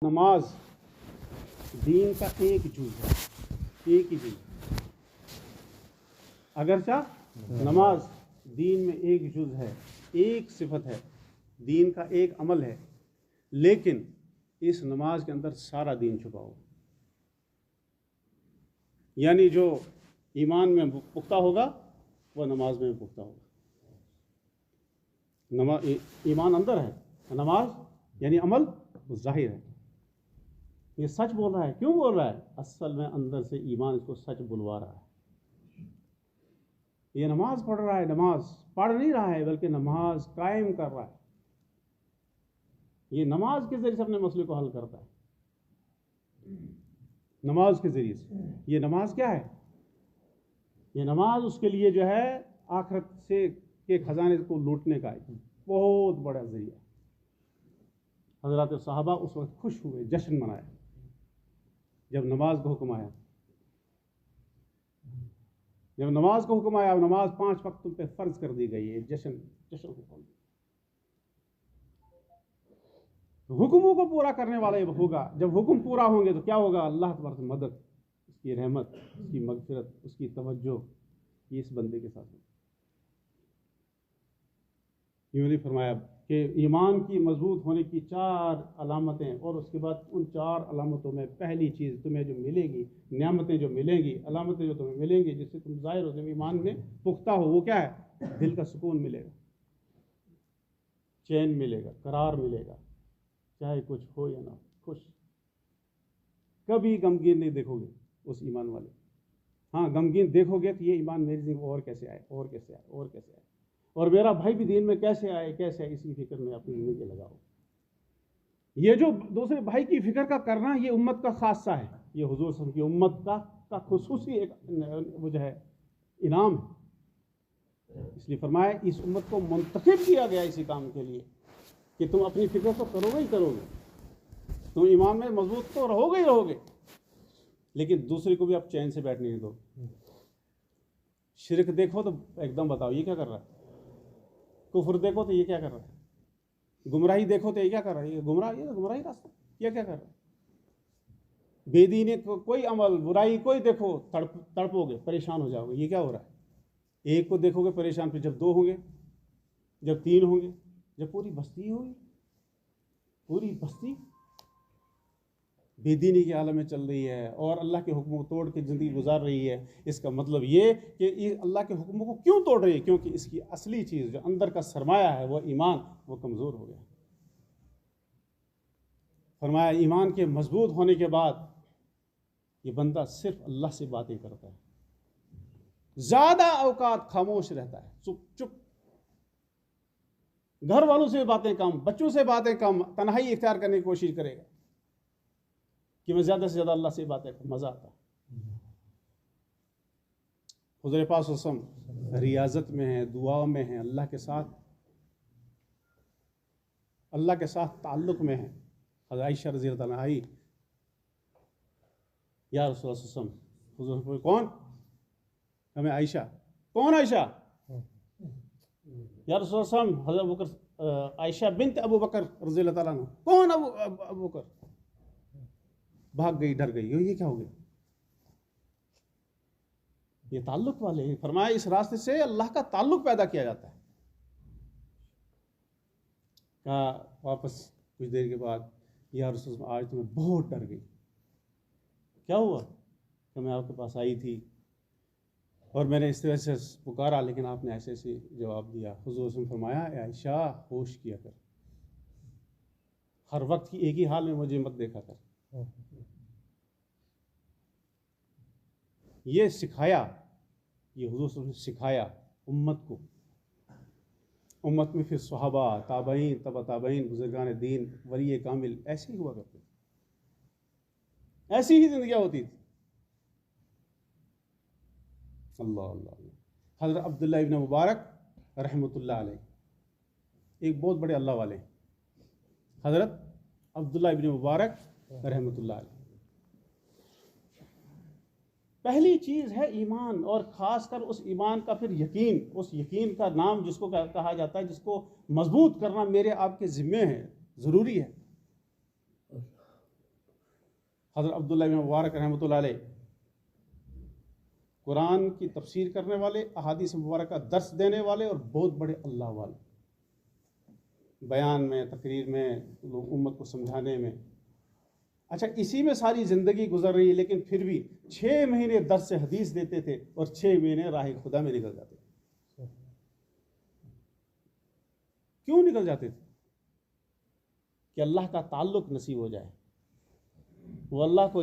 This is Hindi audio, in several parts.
नमाज दीन का एक जुज़ है, एक ही जुज़। अगरचा नमाज दीन में एक जुज़ है, एक सिफत है, दीन का एक अमल है, लेकिन इस नमाज के अंदर सारा दीन छुपा हुआ। यानी जो ईमान में पुख्ता होगा वह नमाज में पुख्ता होगा। ईमान अंदर है, नमाज यानी अमल वो जाहिर है। ये सच बोल रहा है। क्यों बोल रहा है? असल में अंदर से ईमान इसको सच बुलवा रहा है। ये नमाज पढ़ रहा है, नमाज पढ़ नहीं रहा है बल्कि नमाज कायम कर रहा है। ये नमाज के जरिए से अपने मसले को हल करता है, नमाज के जरिए से। ये नमाज क्या है? ये नमाज उसके लिए जो है आखिरत से के खजाने को लूटने का एक बहुत बड़ा जरिया। हज़रात सहाबा उस वक्त खुश हुए, जश्न मनाया जब नमाज को हुक्म आया। जब नमाज को हुक्म आया, नमाज 5 वक्त तुम पे फर्ज कर दी गई है, जश्न हुक्म। हुक्मों को पूरा करने वाला ये होगा। जब हुक्म पूरा होंगे तो क्या होगा? अल्लाह तबारक से मदद, उसकी रहमत, उसकी मगफिरत, उसकी तवज्जो ये इस बंदे के साथ होगी। यूं नहीं फरमाया कि ईमान की मजबूत होने की 4 अलामतें, और उसके बाद उन 4 अलामतों में पहली चीज़ तुम्हें जो मिलेगी, नियामतें जो मिलेंगी, अलामतें जो तुम्हें मिलेंगी जिससे तुम ज़ाहिर हो, जब ईमान में पुख्ता हो, वो क्या है? दिल का सुकून मिलेगा, चैन मिलेगा, करार मिलेगा, चाहे कुछ हो या ना हो, खुश। कभी गमगीन नहीं देखोगे उस ईमान वाले। हाँ, गमगीन देखोगे तो ये ईमान मेरी जिंदगी और कैसे आए, और कैसे आए, और कैसे आए, और मेरा भाई भी दीन में कैसे आए, कैसे आए, इसी फिक्र में अपनी जिंदगी लगाओ। ये जो दूसरे भाई की फिक्र का करना, ये उम्मत का खासा है। ये हुजूर सल्लल्लाहु अलैहि वसल्लम की उम्मत का खुसूसी एक वो जो है इनाम है। इसलिए फरमाया इस उम्मत को मुंतखब किया गया इसी काम के लिए कि तुम अपनी फिक्र तो करोगे ही करोगे, तुम ईमान में मजबूत तो रहोगे ही रहोगे, लेकिन दूसरे को भी आप चैन से बैठने नहीं दो। शिरक देखो तो एकदम बताओ ये क्या कर रहा है, कुफ्र देखो तो ये क्या कर रहा है, गुमराही देखो तो ये क्या कर रहा है, ये गुमराही रास्ता, ये क्या कर रहा है। बेदीनी कोई अमल, बुराई कोई देखो तड़पोगे, परेशान हो जाओगे, ये क्या हो रहा है। एक को देखोगे परेशान, फिर जब 2 होंगे, जब 3 होंगे, जब पूरी बस्ती होगी, पूरी बस्ती बेदीनी के आलम में चल रही है और अल्लाह के हुक्मों को तोड़ के ज़िंदगी गुजार रही है। इसका मतलब ये कि अल्लाह के हुक्मों को क्यों तोड़ रही है? क्योंकि इसकी असली चीज़ जो अंदर का सरमाया है, वो ईमान, वो कमज़ोर हो गया। फरमाया ईमान के मजबूत होने के बाद ये बंदा सिर्फ अल्लाह से बातें करता है, ज़्यादा औकात खामोश रहता है, चुप। घर वालों से बातें कम, बच्चों से बातें कम, तन्हाई इख्तियार करने की कोशिश करेगा कि मैं ज़्यादा से ज़्यादा अल्लाह से बातें कर, मज़ा आता। हुज़ूर पाक सल्लल्लाहु अलैहि वसल्लम रियाजत में है, दुआ में है, अल्लाह के साथ ताल्लुक़ में है। हज़रत आयशा रज़ी अल्लाह अन्हा आई, या रसूल अल्लाह सल्लल्लाहु अलैहि वसल्लम, हुज़ूर कौन? हमें आयशा। कौन आयशा? या रसूल अल्लाह सल्लल्लाहु अलैहि वसल्लम, हज़रत अबू बकर, आयशा बिन्त अबू बकर रज़ी अल्लाह तआला अन्हु। कौन अबू बकर? भाग गई, डर गई, ये क्या हो गया? ये ताल्लुक वाले हैं। फरमाया इस रास्ते से अल्लाह का ताल्लुक पैदा किया जाता है। कहा वापस कुछ देर के बाद, या रसूल अल्लाह आज तो मैं बहुत डर गई। क्या हुआ? कि मैं आपके पास आई थी और मैंने इस तरह से पुकारा, लेकिन आपने ऐसे ऐसे जवाब दिया। हुज़ूर ने फरमाया आयशा होश किया कर, हर वक्त की एक ही हाल में मुझे मत देखा कर। ये सिखाया, ये हुज़ूर ने सिखाया उम्मत को। उम्मत में फिर सहाबा, ताबईन, तबा ताबईन, बुजुर्गान दीन, वली कामिल ऐसे ही हुआ करते, ऐसी ही जिंदगी होती थी। अल्लाह अल्लाह। हज़रत अब्दुल्लाह इब्न मुबारक रहमतुल्लाह अलैह, एक बहुत बड़े अल्लाह वाले, हज़रत अब्दुल्लाह इब्न मुबारक रहमतुल्लाह अलैह। पहली चीज़ है ईमान, और ख़ासकर उस ईमान का फिर यकीन। उस यकीन का नाम जिसको कहा जाता है, जिसको मजबूत करना मेरे आपके ज़िम्मे है, ज़रूरी है। हज़रत अब्दुल्ला इब्न मुबारक रहमतुल्लाह अलैह कुरान की तफसीर करने वाले, अहादीस मुबारक का दर्स देने वाले और बहुत बड़े अल्लाह वाले, बयान में, तकरीर में, लोग उम्मत को समझाने में। अच्छा, इसी में सारी ज़िंदगी गुजर रही है, लेकिन फिर भी 6 महीने दर्स से हदीस देते थे और 6 महीने राह खुदा में निकल जाते थे। क्यों निकल जाते थे? कि अल्लाह का ताल्लुक़ नसीब हो जाए, वो अल्लाह को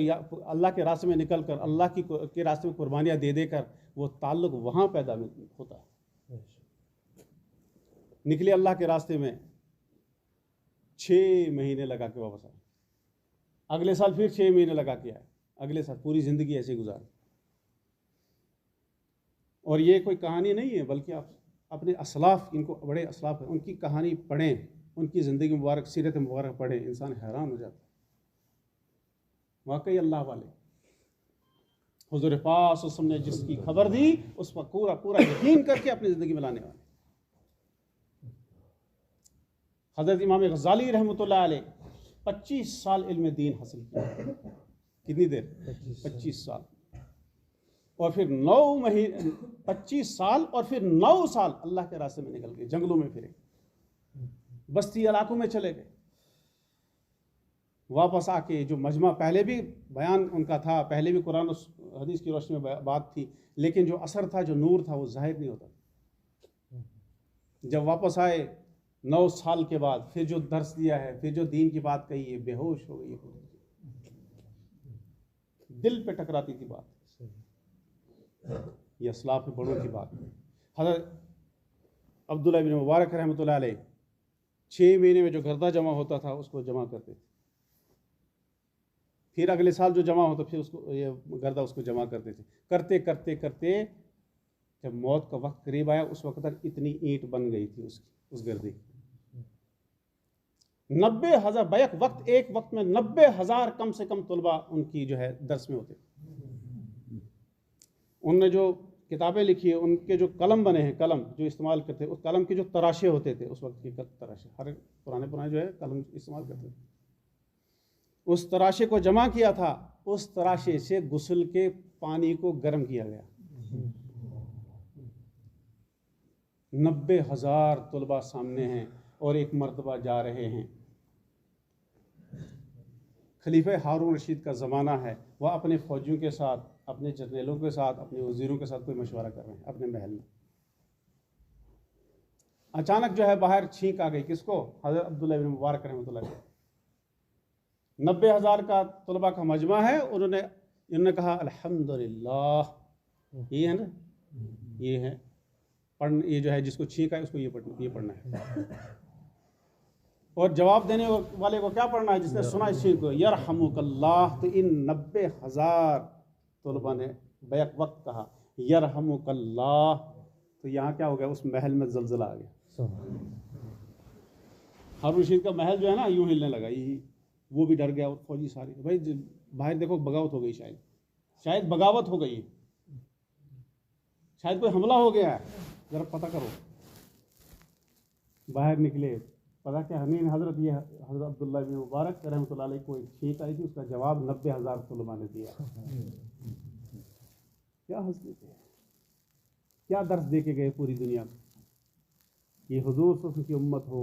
अल्लाह के रास्ते में निकल कर, अल्लाह के रास्ते में कुर्बानियाँ दे देकर वो ताल्लुक़ वहाँ पैदा होता है। निकले अल्लाह के रास्ते में, 6 महीने लगा के वापस आए, अगले साल फिर 6 महीने लगा के आए, अगले साल पूरी ज़िंदगी ऐसे गुजारी। और ये कोई कहानी नहीं है, बल्कि आप अपने असलाफ, इनको बड़े असलाफ हैं, उनकी कहानी पढ़ें, उनकी ज़िंदगी मुबारक, सीरत मुबारक पढ़ें, इंसान हैरान हो जाता है। वाकई अल्लाह वाले। हुज़ूर पाक सल्लल्लाहु अलैहि वसल्लम ने जिसकी खबर दी उस पर पूरा यकीन करके अपनी ज़िंदगी में लाने वाले। हज़रत इमाम गज़ाली रहमतुल्लाह अलैह 25 साल इल्म दीन हासिल किया। कितनी देर? 25 साल। और फिर 9 महीने, 25 साल और फिर 9 साल अल्लाह के रास्ते में निकल गए, जंगलों में फिरे, बस्ती इलाकों में चले गए। वापस आके जो मजमा, पहले भी बयान उनका था, पहले भी कुरान और हदीस की रोशनी में बात थी, लेकिन जो असर था, जो नूर था, वो जाहिर नहीं होता। जब वापस आए 9 साल के बाद, फिर जो दर्स दिया है, फिर जो दीन की बात कही है, बेहोश हो गई, दिल पे टकराती थी बात। ये असलाफ बड़ों की बात है। हज़रत अब्दुल्ला इब्न मुबारक रहमतुल्लाह अलैह 6 महीने में जो गर्दा जमा होता था उसको जमा करते थे, फिर अगले साल जो जमा होता फिर उसको, ये गर्दा उसको जमा करते थे। करते करते करते जब मौत का वक्त करीब आया, उस वक्त तक इतनी ईंट बन गई थी उस गर्दे की। 90,000 एक वक्त में 90,000 कम से कम तलबा उनकी जो है दर्स में होते। उनने जो किताबें लिखी है, उनके जो कलम बने हैं, कलम जो इस्तेमाल करते, उस कलम के जो तराशे होते थे, उस वक्त के तराशे, हर पुराने जो है कलम इस्तेमाल करते थे, उस तराशे को जमा किया था। उस तराशे से गुस्ल के पानी को गर्म किया गया। 90,000 तलबा सामने हैं और एक मर्तबा जा रहे हैं। खलीफा हारून रशीद का ज़माना है, वह अपने फ़ौजियों के साथ, अपने जर्नलों के साथ, अपने वज़ीरों के साथ कोई मशवरा कर रहे हैं अपने महल में। अचानक जो है बाहर छींक आ गई। किसको? हज़रत अब्दुल्ला इब्न मुबारक रहमतुल्लाह अलैह। 90,000 का तलबा का मजमा है। इन्होंने कहा अल्हम्दुलिल्लाह, ये है ना, ये है पढ़, ये जो है जिसको छींक आए उसको ये पढ़ना है। और जवाब देने वाले को क्या पढ़ना है? जिसने सुना इस चीज़ को, यरहमुकल्लाह। तो इन 90,000 तलबा ने बैक वक्त कहा यरहमुकल्लाह। तो यहाँ क्या हो गया? उस महल में जलजला आ गया। हारून रशीद का महल जो है ना, यूं हिलने लगा, वो भी डर गया और फौजी सारे, भाई बाहर देखो बगावत हो गई, शायद बगावत हो गई, शायद कोई हमला हो गया है, जरा पता करो। बाहर निकले, पता क्या नहीं, हज़रत अब्दुल्ला इब्न मुबारक रहमतुल्लाह अलैह को एक छींक आई थी, उसका जवाब 90,000 तलबा ने दिया। क्या हंसते थे, क्या दर्स दे के गए पूरी दुनिया को। ये हुजूर सल्लल्लाहु अलैहि वसल्लम की उम्मत हो,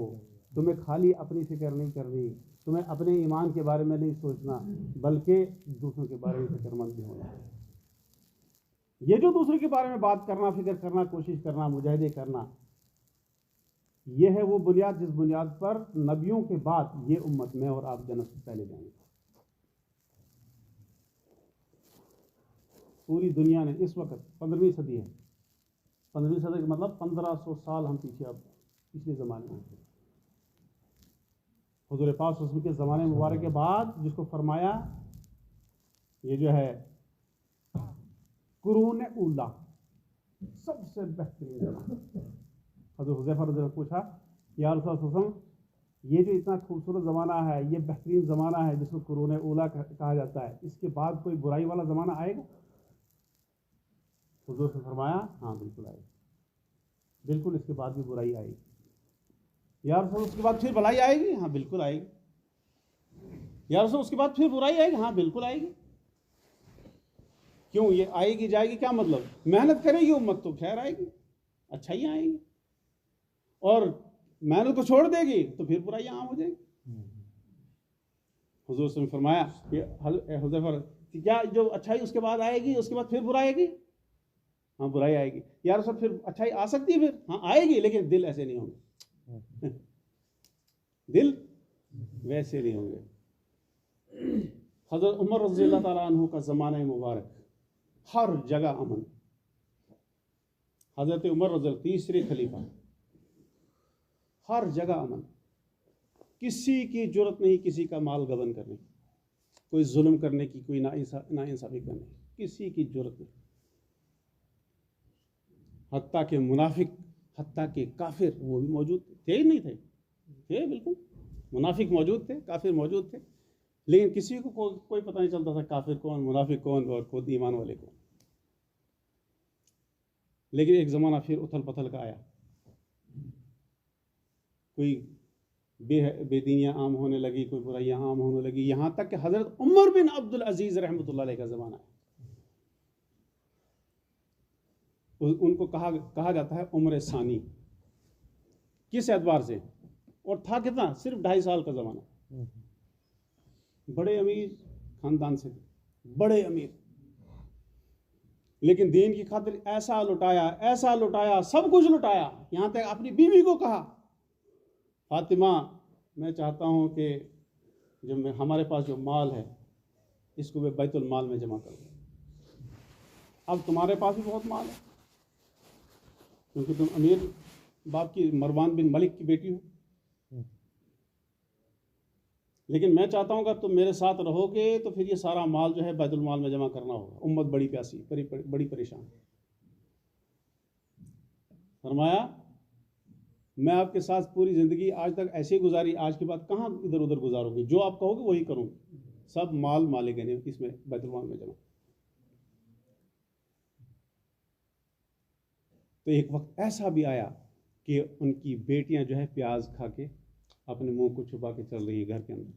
तुम्हें खाली अपनी फिक्र नहीं करनी, तुम्हें अपने ईमान के बारे में नहीं सोचना, बल्कि दूसरों के बारे में फिक्रमंद भी होना। ये जो दूसरों के बारे में बात करना, फिक्र करना, कोशिश करना, मुजाहिदे करना, ये है वो बुनियाद जिस बुनियाद पर नबियों के बाद ये उम्मत में और आप जन्नत से पहले जाएंगे। पूरी दुनिया ने इस वक्त 15वीं सदी है, 15वीं सदी का मतलब 1500 साल हम पीछे, अब पिछले ज़माने में हुज़ूर पाक सल्लल्लाहु अलैहि वसल्लम के ज़माने मुबारक के बाद जिसको फरमाया, ये जो है कुरून उला, सबसे बेहतरीन ज़माना। हज़रत हुज़ैफा रज़ी अल्लाह ने पूछा, या रसूल सल्लल्लाहु, ये जो इतना खूबसूरत ज़माना है, ये बेहतरीन ज़माना है जिसको कुरून उला कहा जाता है, इसके बाद कोई बुराई वाला ज़माना आएगा? हुज़ूर ने फरमाया, हाँ बिल्कुल आएगा, बिल्कुल इसके बाद भी बुराई आएगी। या रसूल उसके बाद फिर भलाई आएगी? हाँ बिल्कुल आएगी। या रसूल उसके बाद फिर बुराई आएगी? हाँ बिल्कुल आएगी। क्यों? ये आएगी जाएगी क्या मतलब? मेहनत करेगी उम्मत तो खैर आएगी, अच्छाइयाँ आएंगी, और मेहनत को छोड़ देगी तो फिर बुराइयाँ आम हो जाएगी। हुजूर ने फरमाया हुज़ैफा क्या जो अच्छाई उसके बाद आएगी, उसके बाद फिर बुराई आएगी? हाँ बुराई आएगी। या रसूल फिर अच्छाई आ सकती है? फिर हाँ आएगी, लेकिन दिल ऐसे नहीं होंगे। दिल वैसे नहीं होंगे। हज़रत उमर रज़ियल्लाहु ताला अन्हु का ज़माना मुबारक, हर जगह अमन। हज़रत उमर रज़ियल्लाहु तीसरे खलीफा, हर जगह अमन, किसी की जरूरत नहीं किसी का माल गबन करने की, कोई जुल्म करने की, कोई नाइंसाफ़ी करने की, किसी की जरूरत नहीं। हत्ता के मुनाफिक, हत्ता के काफिर वो भी मौजूद थे ही नहीं थे? थे बिल्कुल। मुनाफिक मौजूद थे, काफिर मौजूद थे, लेकिन किसी को कोई पता नहीं चलता था काफिर कौन, मुनाफिक कौन और खुद ईमान वाले कौन। लेकिन एक ज़माना फिर उथल पथल का आया, कोई बेदीनियाँ आम होने लगी, कोई बुराइयाँ आम होने लगी, यहाँ तक कि हज़रत उमर बिन अब्दुल अजीज़ रहमतुल्लाह अलैह का ज़माना है। उनको कहा जाता है उम्र सानी। किस एतबार से? और था कितना? सिर्फ 2.5 साल का ज़माना। बड़े अमीर खानदान से, बड़े अमीर, लेकिन दीन की खातिर ऐसा लुटाया, सब कुछ लुटाया। यहाँ तक अपनी बीवी को कहा, फातिमा मैं चाहता हूँ कि जो हमारे पास जो माल है इसको मैं बैतुल माल में जमा कर दूँ। अब तुम्हारे पास भी बहुत माल है क्योंकि तुम अमीर बाप की, मरवान बिन मलिक की बेटी हो, लेकिन मैं चाहता हूँ अगर तुम मेरे साथ रहोगे तो फिर ये सारा माल जो है बैतुल माल में जमा करना होगा। उम्मत बड़ी प्यासी, बड़ी परेशान। फरमाया मैं आपके साथ पूरी ज़िंदगी आज तक ऐसे ही गुजारी, आज के बाद कहाँ इधर उधर गुजारूंगी, जो आप कहोगे वही करूँगी, सब माल माले गए इसमें बैतुल माल में जमा। तो एक वक्त ऐसा भी आया कि उनकी बेटियां जो है प्याज खा के अपने मुंह को छुपा के चल रही है घर के अंदर।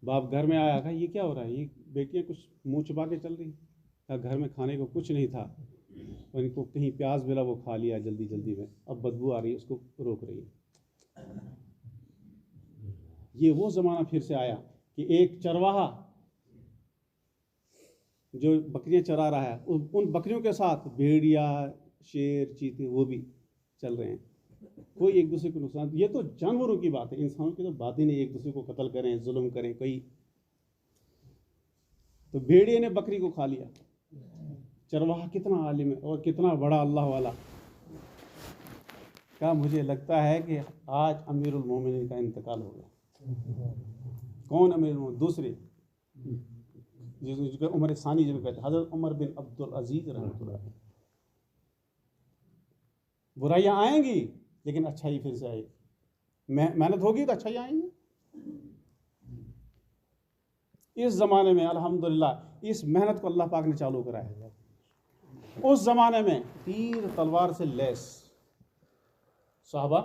बाप घर में आया, कहा ये क्या हो रहा है, ये बेटियां कुछ मुंह छुपा के चल रही। कहा घर में खाने को कुछ नहीं था और इनको कहीं प्याज मिला वो खा लिया जल्दी जल्दी में, अब बदबू आ रही है, उसको रोक रही है। ये वो ज़माना फिर से आया कि एक चरवाहा जो बकरियां चरा रहा है, उन बकरियों के साथ भेड़िया, शेर, चीते वो भी चल रहे हैं, कोई एक दूसरे को नुकसान। ये तो जानवरों की बात है, इंसानों की तो बात ही नहीं, एक दूसरे को कत्ल करें, जुल्म करें कोई। तो भेड़िए ने बकरी को खा लिया। चरवाहा कितना आलिम है और कितना बड़ा अल्लाह वाला। क्या मुझे लगता है कि आज अमीरुल मोमिनीन का इंतकाल हो गया। कौन अमीरुल मोमिनीन? दूसरे जिसको उमर सानी जिनको कहते हैं, हज़रत उमर बिन अब्दुल अजीज़ रहमतुल्लाह। बुराइयाँ आएंगी लेकिन अच्छाई फिर से आएगी, मेहनत होगी तो अच्छाई आएंगी। इस ज़माने में अल्हम्दुलिल्लाह इस मेहनत को अल्लाह पाक ने चालू कराया। उस ज़माने में तीर तलवार से लैस साहबा,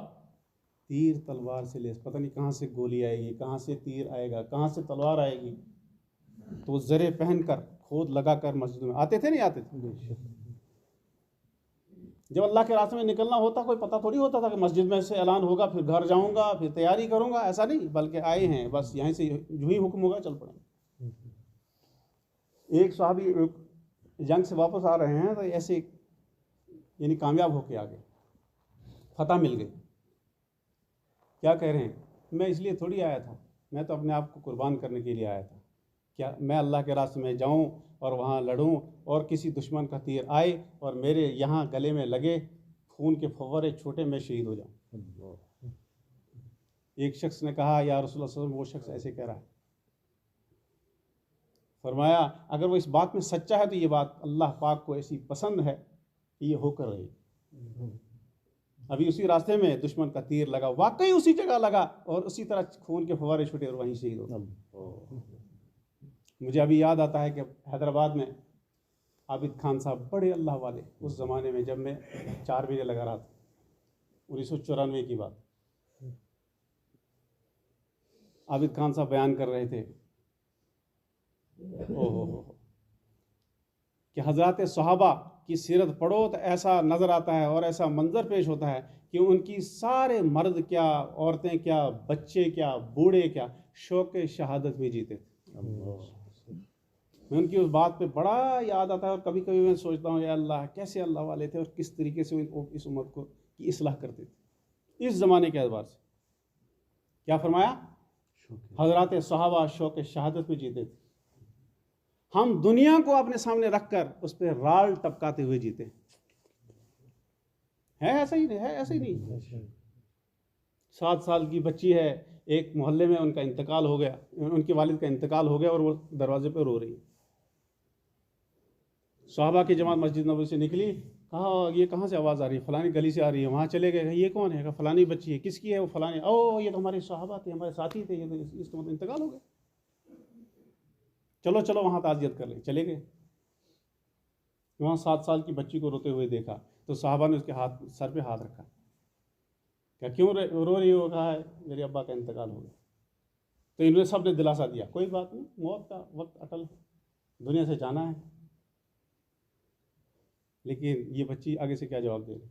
तीर तलवार से लैस, पता नहीं कहाँ से गोली आएगी, कहाँ से तीर आएगा, कहाँ से तलवार आएगी। तो जरे पहनकर खोद लगाकर मस्जिद में आते थे, नहीं आते थे। जब अल्लाह के रास्ते में निकलना होता कोई पता थोड़ी होता था कि मस्जिद में से ऐलान होगा फिर घर जाऊंगा फिर तैयारी करूंगा, ऐसा नहीं, बल्कि आए हैं बस यहीं से जो ही हुक्म होगा चल पड़ेंगे। एक साहबी जंग से वापस आ रहे हैं तो ऐसे यानी कामयाब होके आ गए, फतह मिल गई। क्या कह रहे हैं, मैं इसलिए थोड़ी आया था, मैं तो अपने आप को कुर्बान करने के लिए आया था। क्या मैं अल्लाह के रास्ते में जाऊं और वहाँ लड़ूं और किसी दुश्मन का तीर आए और मेरे यहाँ गले में लगे, खून के फव्वारे छोटे, मैं शहीद हो जाऊं। एक शख्स ने कहा या रसूलुल्लाह सल्लल्लाहु अलैहि वसल्लम, वो शख्स ऐसे कह रहा है। फरमाया अगर वो इस बात में सच्चा है तो ये बात अल्लाह पाक को ऐसी पसंद है कि ये होकर रही। अभी उसी रास्ते में दुश्मन का तीर लगा, वाकई उसी जगह लगा और उसी तरह खून के फव्वारे छूटे और वहीं शहीद हो। मुझे अभी याद आता है कि हैदराबाद में आबिद खान साहब, बड़े अल्लाह वाले, उस ज़माने में जब मैं 4 महीने लगा रहा था, 1994 की बात, आबिद खान साहब बयान कर रहे थे, ओहो, कि हज़रात सहाबा की सीरत पढ़ो तो ऐसा नज़र आता है और ऐसा मंजर पेश होता है कि उनकी सारे मर्द क्या, औरतें क्या, बच्चे क्या, बूढ़े क्या, शौक़ शहादत में जीते थे। मैं उनकी उस बात पे बड़ा याद आता है और कभी कभी मैं सोचता हूँ, या अल्लाह, कैसे अल्लाह वाले थे और किस तरीके से इस उम्मत को की इस्लाह करते थे इस ज़माने के एतबार से। क्या फरमाया? हज़रात सहाबा शौक़ शहादत में जीते थे। हम दुनिया को अपने सामने रखकर उस पर राल टपकाते हुए जीते हैं। ऐसा ही नहीं। 7 साल की बच्ची है, एक मोहल्ले में उनका इंतकाल हो गया, उनके वालिद का इंतकाल हो गया और वो दरवाजे पर रो रही है। सहाबा की जमात मस्जिद नबवी से निकली, कहा ये कहाँ से आवाज़ आ रही है? फलानी गली से आ रही है। वहाँ चले गए, ये कौन है? कहा फलानी बच्ची है। किसकी है? वो फलानी। ओ, ये तो हमारे सहाबा थे, हमारे साथी थे, ये तो इसका मतलब इंतकाल हो गया। चलो चलो वहाँ ताज़ियत कर ले। चले गए, वहाँ 7 साल की बच्ची को रोते हुए देखा तो साहबा ने उसके सर पे हाथ रखा। क्या क्यों रो रही हो? कहा है मेरे अब्बा का इंतकाल हो गया। तो इन्होंने सब ने दिलासा दिया, कोई बात नहीं, मौत का वक्त अटल, दुनिया से जाना है। लेकिन ये बच्ची आगे से क्या जवाब दे रही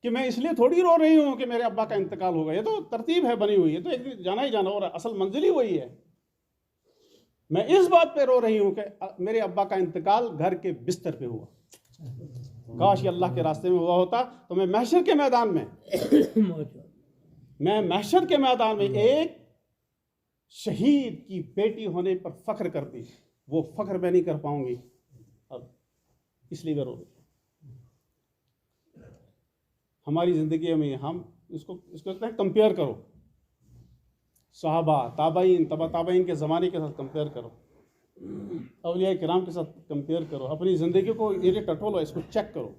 कि मैं इसलिए थोड़ी रो रही हूँ कि मेरे अब्बा का इंतकाल होगा, ये तो तरतीब है बनी हुई है, तो एक दिन जाना ही जाना, और असल मंजिल ही वही है। मैं इस बात पे रो रही हूँ कि मेरे अब्बा का इंतकाल घर के बिस्तर पे हुआ। काश ये अल्लाह के रास्ते में हुआ होता तो मैं महशर के मैदान में एक शहीद की बेटी होने पर फख्र करती। वो फख्र मैं नहीं कर पाऊंगी अब, इसलिए मैं रो रही। हमारी ज़िंदगी में हम इसको कहते हैं कंपेयर करो, सहाबा, ताबाइन, तबा ताबाइन के ज़माने के साथ कंपेयर करो, औलिया किराम के साथ कंपेयर करो, अपनी ज़िंदगी को ये टटोलो, इसको चेक करो।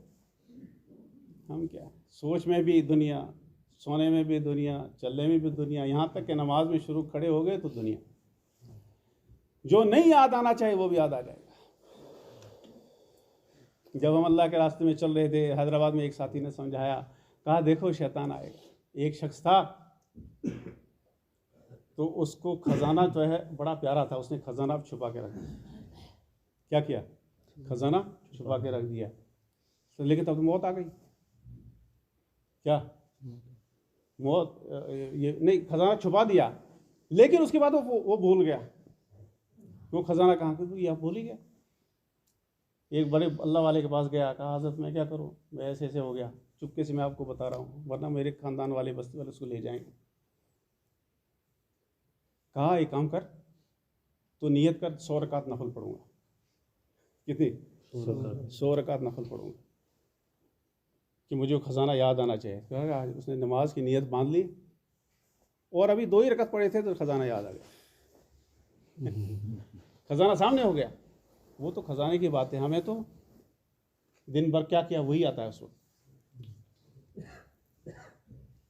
हम क्या, सोच में भी दुनिया, सोने में भी दुनिया, चलने में भी दुनिया, यहाँ तक कि नमाज में शुरू खड़े हो गए तो दुनिया। जो नहीं याद आना चाहिए वो भी याद आ जाएगा। जब हम अल्लाह के रास्ते में चल रहे थे, हैदराबाद में एक साथी ने समझाया, कहा देखो शैतान आएगा। एक शख्स था तो उसको खजाना जो है बड़ा प्यारा था, उसने खजाना छुपा के रख दिया। क्या किया? खजाना छुपा के रख दिया। तो लेकिन तब तो मौत आ गई। क्या मौत? ये नहीं, खजाना छुपा दिया, लेकिन उसके बाद वो भूल गया वो खजाना कहाँ गया, भूल ही गया। एक बड़े अल्लाह वाले के पास गया, कहा हज़रत मैं क्या करूँ, मैं ऐसे ऐसे हो गया, चुपके से मैं आपको बता रहा हूँ वरना मेरे ख़ानदान वाले, बस्ती वाले उसको ले जाएंगे। कहा एक काम कर, तो नियत कर 100 रकात नफल पढ़ूंगा। कितनी? 100 रकात नफल पढ़ूंगा कि मुझे वो खजाना याद आना चाहिए। कहा उसने नमाज की नियत बांध ली और अभी 2 ही रकात पढ़े थे तो खजाना याद आ गया। खजाना सामने हो गया। वो तो खजाने की बात है, हमें तो दिन भर क्या किया वही आता है उस वक्त।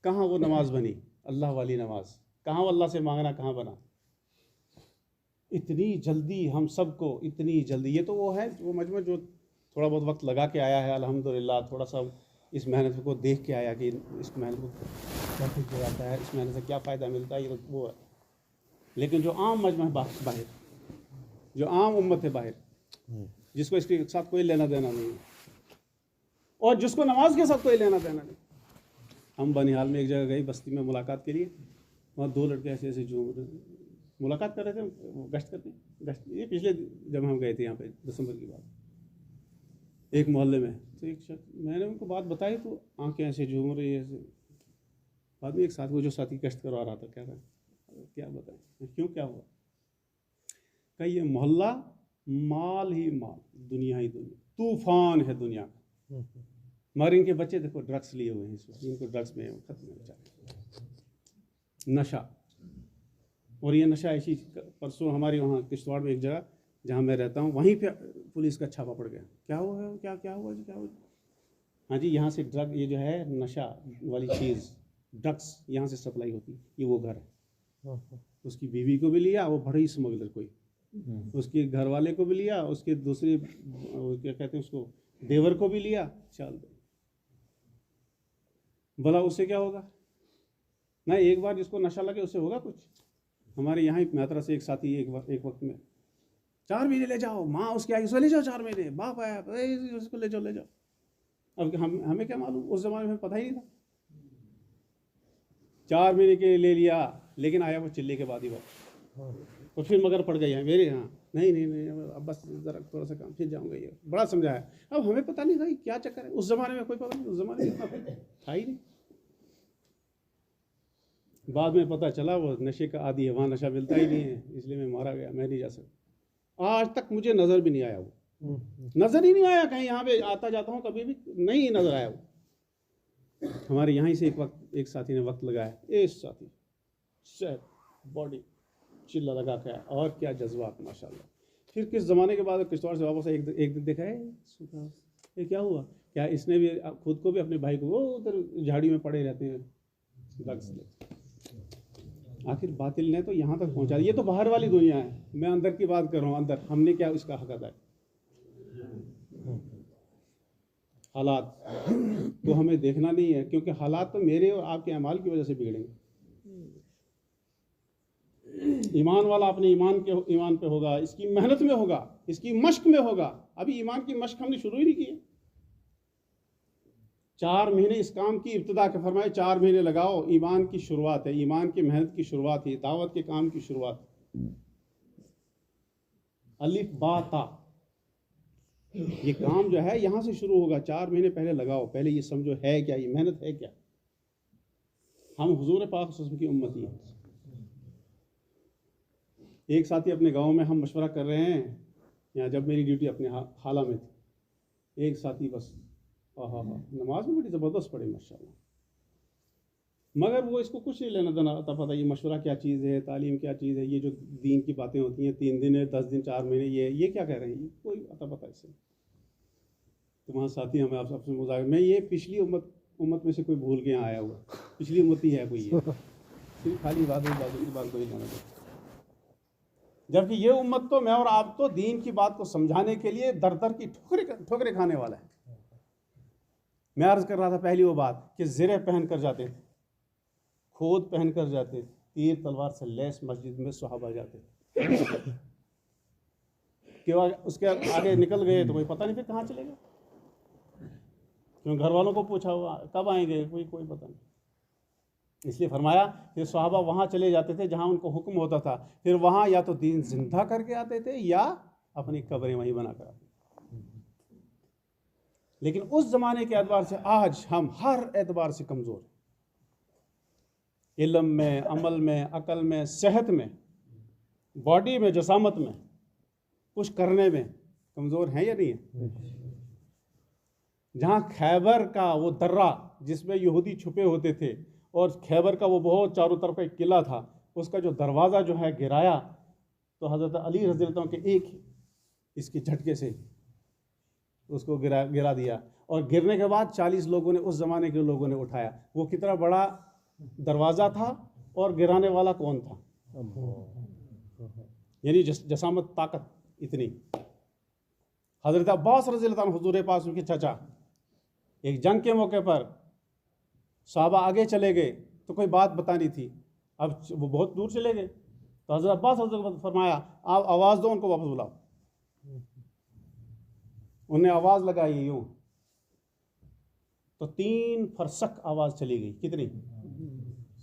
कहाँ वो नमाज बनी, अल्लाह वाली नमाज, कहाँ वो अल्लाह से मांगना कहाँ बना। इतनी जल्दी हम सबको, इतनी जल्दी। ये तो वो है वो मजमू जो थोड़ा बहुत वक्त लगा के आया है, अल्हम्दुलिल्लाह, थोड़ा सा इस मेहनत को देख के आया कि इस मेहनत को कैसे किया जाता है, इस मेहनत से क्या फ़ायदा मिलता है, ये तो वो है। लेकिन जो आम मजमू है बाहर, जो आम उम्मत है बाहर, जिसको इसके साथ कोई लेना देना नहीं है और जिसको नमाज के साथ कोई लेना देना नहीं। हम बनिहाल में एक जगह गई बस्ती में मुलाकात के लिए, वहाँ 2 लड़के ऐसे ऐसे जो मुलाकात कर रहे थे, गश्त करते, ये पिछले जब हम गए थे यहाँ पे दिसंबर की बात, एक मोहल्ले में। तो एक शख्स, मैंने उनको बात बताई तो आंखें ऐसे झूम रही है। बाद में एक साथ वो जो साथी गश्त करवा रहा था, क्या रहा, क्या बताएं क्यों, क्या हुआ? कहा ये मोहल्ला माल ही माल, दुनिया ही दुनिया, तूफान है दुनिया का। मगर इनके बच्चे देखो ड्रग्स लिए हुए हैं इस वक्त, इनको ड्रग्स में खत्म है बेचारे, नशा। और ये नशा ऐसी, परसों हमारे वहाँ किश्तवाड़ में एक जगह जहाँ मैं रहता हूँ, वहीं पे पुलिस का छापा पड़ गया। क्या हुआ है? क्या हुआ जी, क्या हुआ? हाँ जी, यहाँ से ड्रग, ये जो है नशा वाली चीज़, ड्रग्स यहाँ से सप्लाई होती है। ये वो घर है, उसकी बीवी को भी लिया, वो बड़ा ही स्मगलर कोई, उसके घर वाले को भी लिया, उसके दूसरे क्या कहते हैं उसको, देवर को भी लिया। चल भला उससे क्या होगा? ना एक बार जिसको नशा लगे उससे होगा कुछ। हमारे यहाँ एक मात्रा से एक साथी एक वक्त में 4 महीने ले जाओ, माँ उसके आगे, ले जाओ 4 महीने, बाप आया उसको ले जाओ। अब हमें क्या मालूम, उस जमाने में पता ही नहीं था। 4 महीने के ले लिया, लेकिन आया वो चिल्ले के बाद ही बात। तो फिर मगर पड़ गई है मेरे यहाँ, नहीं अब बस ज़रा थोड़ा सा काम, फिर जाऊँगा। ये बड़ा समझाया। अब हमें पता नहीं था कि क्या चक्कर है। उस ज़माने में कोई पता नहीं, उस ज़माने में इतना था ही नहीं। बाद में पता चला वो नशे का आदी है, वहाँ नशा मिलता ही नहीं है, इसलिए मैं मारा गया, मैं नहीं जा सकता। आज तक मुझे नज़र भी नहीं आया वो, नज़र ही नहीं आया। कहीं यहाँ पे आता जाता हूँ कभी भी नहीं नज़र आया वो। हमारे यहाँ से एक साथी ने वक्त लगाया, एक साथी सेट बॉडी चिल्ला लगा के, और क्या जज्बात माशाल्लाह। फिर किस ज़माने के बाद किश्तवाड़ से वापस एक दिन देखा है, ये क्या हुआ, क्या इसने भी खुद को भी अपने भाई को, वो उधर झाड़ी में पड़े रहते हैं ड्रग्स ले। आखिर बातिल ने तो यहाँ तक पहुँचा। ये तो बाहर वाली दुनिया है, मैं अंदर की बात कर रहा हूँ। अंदर हमने क्या इसका हक अदा है। हालात तो हमें देखना नहीं है, क्योंकि हालात तो मेरे और आपके अमाल की वजह से बिगड़ेंगे। ईमान वाला अपने ईमान पे होगा, इसकी मेहनत में होगा, इसकी मश्क में होगा। अभी ईमान की मश्क हमने शुरू ही नहीं की है। 4 महीने इस काम की इब्तिदा के फरमाए, 4 महीने लगाओ, ईमान की शुरुआत है, ईमान की मेहनत की शुरुआत है, दावत के काम की शुरुआत। अलिफ बा ता, ये काम जो है यहाँ से शुरू होगा। 4 महीने पहले लगाओ, पहले ये समझो है क्या, ये मेहनत है क्या। हम हुजूर पाक सल्लल्लाहु अलैहि वसल्लम की उम्मती हैं। एक साथी अपने गांव में हम मशवरा कर रहे हैं, यहाँ जब मेरी ड्यूटी अपने हाला में थी, एक साथी बस नमाज में बड़ी ज़बरदस्त पढ़े माशाल्लाह, मगर वो इसको कुछ नहीं लेना देना आता पता ये मशवरा क्या चीज़ है, तालीम क्या चीज़ है, ये जो दीन की बातें होती हैं 3 दिन है, 10 दिन, 4 महीने, ये क्या कह रहे हैं, ये कोई आता पता इससे। तो वहाँ साथी हमें आप सबसे मुजाहिर, मैं ये पिछली उम्मत में से कोई भूल के यहाँ आया हुआ, पिछली उम्मत ही है कोई, ये सिर्फ खाली बात की बात कोई लेना देना। जबकि ये उम्मत तो, मैं और आप तो दीन की बात को समझाने के लिए दर दर की ठोकरें खाने वाला है। मैं अर्ज कर रहा था पहली वो बात कि ज़िरे पहन कर जाते थे, खोद पहन कर जाते, तीर तलवार से लैस मस्जिद में सुहाबा जाते कि उसके आगे निकल गए तो कोई पता नहीं फिर कहाँ चले गए। क्यों घर वालों को पूछा हुआ कब आएंगे, कोई पता नहीं। इसलिए फरमाया कि सहाबा वहाँ चले जाते थे जहाँ उनको हुक्म होता था, फिर वहाँ या तो दीन जिंदा करके आते थे या अपनी कब्रें वहीं बना कर आते थे। लेकिन उस ज़माने के एतबार से आज हम हर एतबार से कमज़ोर हैं, इल्म में, अमल में, अकल में, सेहत में, बॉडी में, जसामत में, कुछ करने में कमज़ोर हैं या नहीं है। जहाँ खैबर का वो दर्रा जिसमें यहूदी छुपे होते थे और खैबर का वो बहुत चारों तरफ एक किला था, उसका जो दरवाज़ा जो है गिराया तो हज़रत अली रज़ी अल्लाह के एक इसके झटके से उसको गिरा दिया, और गिरने के बाद 40 लोगों ने, उस ज़माने के लोगों ने उठाया। वो कितना बड़ा दरवाज़ा था और गिराने वाला कौन था, यानी जसामत, ताकत इतनी। हज़रत अब्बास रज़ी अल्लाह अन्हु हुज़ूर पाक के चाचा, एक जंग के मौके पर सहाबा आगे चले गए तो कोई बात बतानी थी, अब वो बहुत दूर चले गए तो हज़रत अब्बास फरमाया आप आवाज़ दो, उनको वापस बुलाओ। उन्हें आवाज़ लगाई यूँ तो 3 फरसक आवाज़ चली गई। कितनी?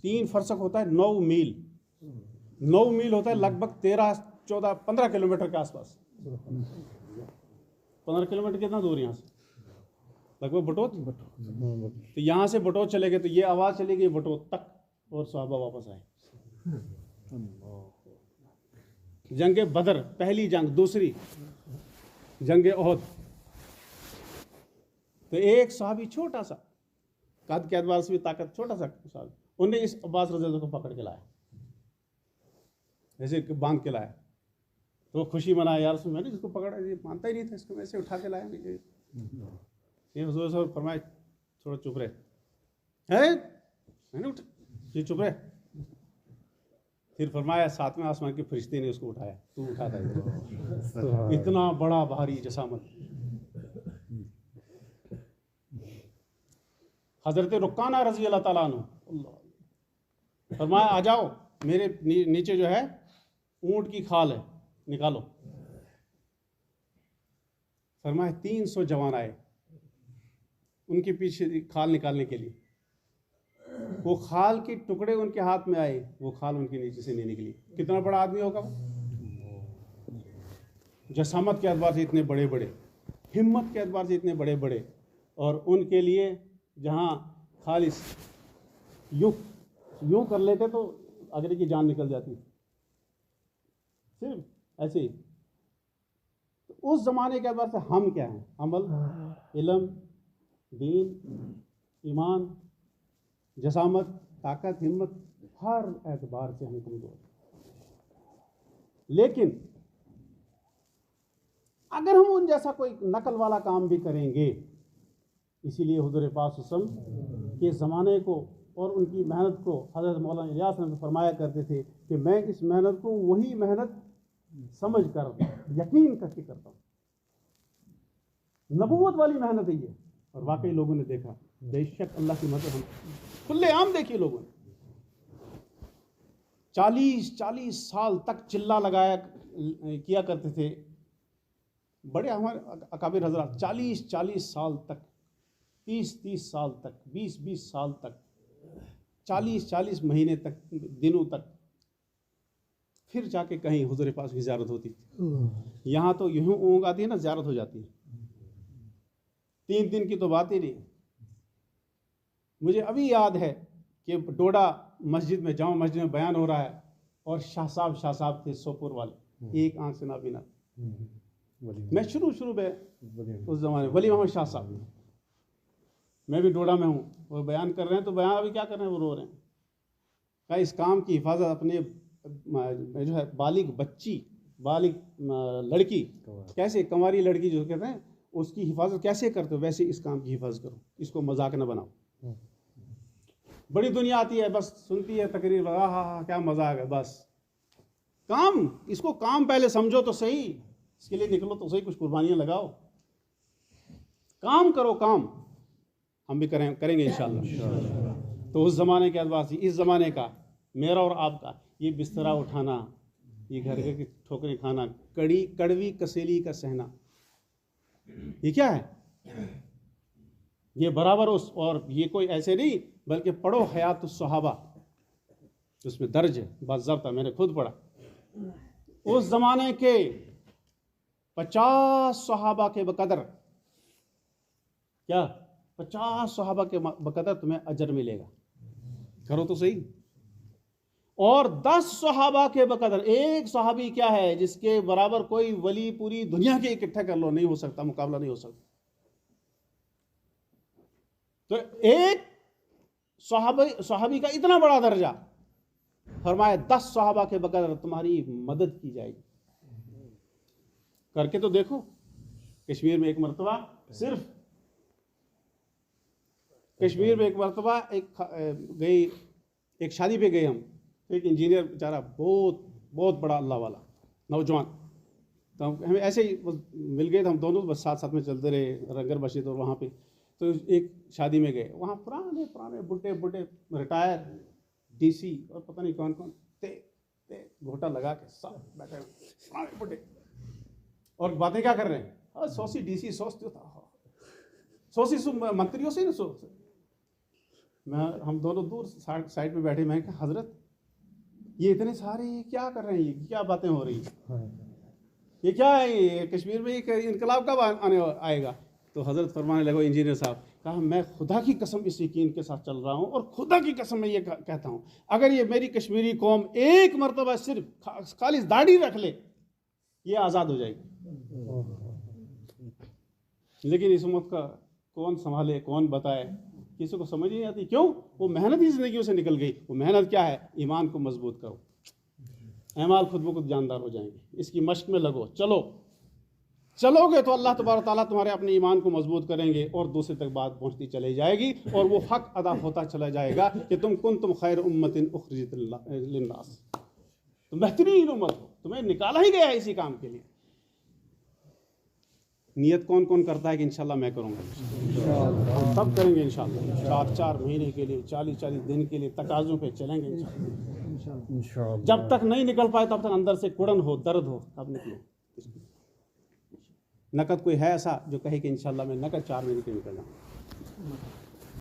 3 फरसक होता है 9 मील। 9 मील होता है लगभग 13, 14, 15 किलोमीटर के आसपास। 15 किलोमीटर कितना दूर यहाँ से, लगभग बटोत। तो यहाँ से बटोत चले गए तो ये आवाज़ चली गई बटोत तक, और सहाबा वापस आए। जंग बदर पहली जंग, दूसरी जंग ओहद, तो एक सहाबी छोटा सा, कद के एतबार से भी ताकत, छोटा सा सहाबी, उन्हें इस अब्बास रज़ी अल्लाह को पकड़ के लाया, ऐसे बांध के लाया। तो वो खुशी मनाया, यार मैंने जिसको पकड़ा ये मानता ही नहीं था, इसको वैसे उठा के लाया। ये हुजूर साहब फरमाए थोड़ा चुप रहे, है मैंने उठा, ये चुप रहे। फिर फरमाया 7वें आसमान के फरिश्ते ने उसको उठाया, तू उठाता है। इतना बड़ा भारी जसामत। हज़रत रुकाना रज़ी अल्लाह ताला अन्हु, फरमाया आ जाओ, मेरे नीचे जो है ऊंट की खाल है, निकालो। फरमाया 300 जवान आए उनके पीछे खाल निकालने के लिए। वो खाल के टुकड़े उनके हाथ में आए, वो खाल उनके नीचे से नहीं निकली। कितना बड़ा आदमी होगा वो, जसामत के एतबार से इतने बड़े बड़े, हिम्मत के एतबार से इतने बड़े बड़े, और उनके लिए जहाँ खालिस यूं कर लेते तो अगले की जान निकल जाती, सिर्फ ऐसे ही। तो उस जमाने के एतबार से हम क्या हैं, अमल, इल्म, दीन, ईमान, जसामत, ताकत, हिम्मत, हर एतबार से हम कमजोर। लेकिन अगर हम उन जैसा कोई नकल वाला काम भी करेंगे, इसीलिए हुजूर पाक सल्लल्लाहु के ज़माने को और उनकी मेहनत को हज़रत मौलाना इलियास ने फरमाया करते थे कि मैं इस मेहनत को वही मेहनत समझ कर, यकीन करके करता हूँ, नबूवत वाली मेहनत है ये। और वाकई लोगों ने देखा, बेशक अल्लाह की मदद हम खुलेआम देखी लोगों ने। 40 साल तक चिल्ला लगाया किया करते थे बड़े हमारे अकाबिर हजरात, 40 साल तक, 30 साल तक, 20 साल तक, 40 महीने तक, दिनों तक, फिर जाके कहीं हुजूर पास की ज़ियारत होती थी। यहाँ तो यूं ऊँग आती है ना, ज़ियारत हो जाती है, 3 दिन की तो बात ही नहीं। मुझे अभी याद है कि डोडा मस्जिद में, जामा मस्जिद में बयान हो रहा है, और शाह साहब थे सोपुर वाले, एक आंख से नाबीना। मैं शुरू में उस जमाने वली मोहम्मद शाह साहब, मैं भी डोडा में हूँ, वो बयान कर रहे हैं, तो बयान अभी क्या कर रहे हैं, वो रो रहे हैं। क्या इस काम की हिफाजत अपने जो है बालिग बच्ची, बालिग लड़की, कैसे कंवारी लड़की जो कहते हैं, उसकी हिफाजत कैसे करते हो, वैसे इस काम की हिफाजत करो, इसको मजाक न बनाओ। बड़ी दुनिया आती है, बस सुनती है तकरीर, हाँ क्या मजाक है, बस काम, इसको काम पहले समझो तो सही, इसके लिए निकलो तो सही, कुछ कुर्बानियां लगाओ, काम करो, काम हम भी करेंगे इंशाअल्लाह। तो उस ज़माने के एतबार से इस ज़माने का, मेरा और आपका, ये बिस्तरा उठाना, ये घर के ठोकरें खाना, कड़वी कसेली का सहना, ये क्या है, ये बराबर उस, और ये कोई ऐसे नहीं, बल्कि पढ़ो हयात सहाबा, उसमें दर्ज है बाज़ाब्ता, मैंने खुद पढ़ा। उस ज़माने के 50 सहाबा के बकदर, क्या 50 सहाबा के बकदर तुम्हें अजर मिलेगा, करो तो सही। और 10 सहाबा के बकदर, एक सहाबी क्या है जिसके बराबर कोई वली पूरी दुनिया के इकट्ठा कर लो, नहीं हो सकता, मुकाबला नहीं हो सकता। तो एक सहाबी का इतना बड़ा दर्जा, फरमाया 10 सहाबा के बकदर तुम्हारी मदद की जाएगी। करके तो देखो। कश्मीर में एक मरतबा, सिर्फ कश्मीर में एक मरतबा एक शादी पे गए हम, तो एक इंजीनियर बेचारा बहुत बड़ा अल्लाह वाला नौजवान, तो हमें ऐसे ही मिल गए, तो हम दोनों बस साथ में चलते रहे रंगर बशीद, और वहाँ पे तो एक शादी में गए, वहाँ पुराने बुढ़े रिटायर डीसी और पता नहीं कौन ते घोटा लगा के सब बैठे पुराने बुढ़े, और बातें क्या कर रहे हैं, सोसी डीसी सोचते था, सोसी मंत्रियों से ना सोच। हम दोनों दूर साइड में बैठे, मैं कहा हजरत ये इतने सारे क्या कर रहे हैं, ये क्या बातें हो रही हैं, ये क्या है, ये कश्मीर में एक इनकलाब कब आएगा। तो हजरत फरमाने लगे, इंजीनियर साहब, कहा मैं खुदा की कसम इस यकीन के साथ चल रहा हूँ, और खुदा की कसम मैं ये कहता हूँ, अगर ये मेरी कश्मीरी कौम एक मरतबा सिर्फ खाली दाढ़ी रख ले, ये आज़ाद हो जाएगी। लेकिन इस उम्मत का कौन संभाले, कौन बताए, किसी को समझ नहीं आती। क्यों? वो मेहनत ही जिंदगी से निकल गई। वो मेहनत क्या है? ईमान को मजबूत करो, अमाल खुद ब खुद जानदार हो जाएंगे। इसकी मश्क में लगो, चलोगे तो अल्लाह तबारक तआला तुम्हारे अपने ईमान को मजबूत करेंगे, और दूसरे तक बात पहुंचती चली जाएगी, और वो हक अदा होता चला जाएगा कि तुम खैर उम्मतिन उखरिजत लिन्नास, तुम बेहतरीन उम्मत हो, तुम्हें निकाला ही गया है इसी काम के लिए। नियत कौन कौन करता है कि इंशाल्लाह मैं करूँगा, हम सब करेंगे इंशाल्लाह। 4-4 महीने के लिए, 40-40 दिन के लिए तकाज़ों पे चलेंगे इंशाल्लाह। जब तक नहीं निकल पाए तब तक अंदर से कुड़न हो, दर्द हो, तब निकलो। नकद कोई है ऐसा जो कहे कि इंशाल्लाह मैं नकद 4 महीने के निकल जाऊँ?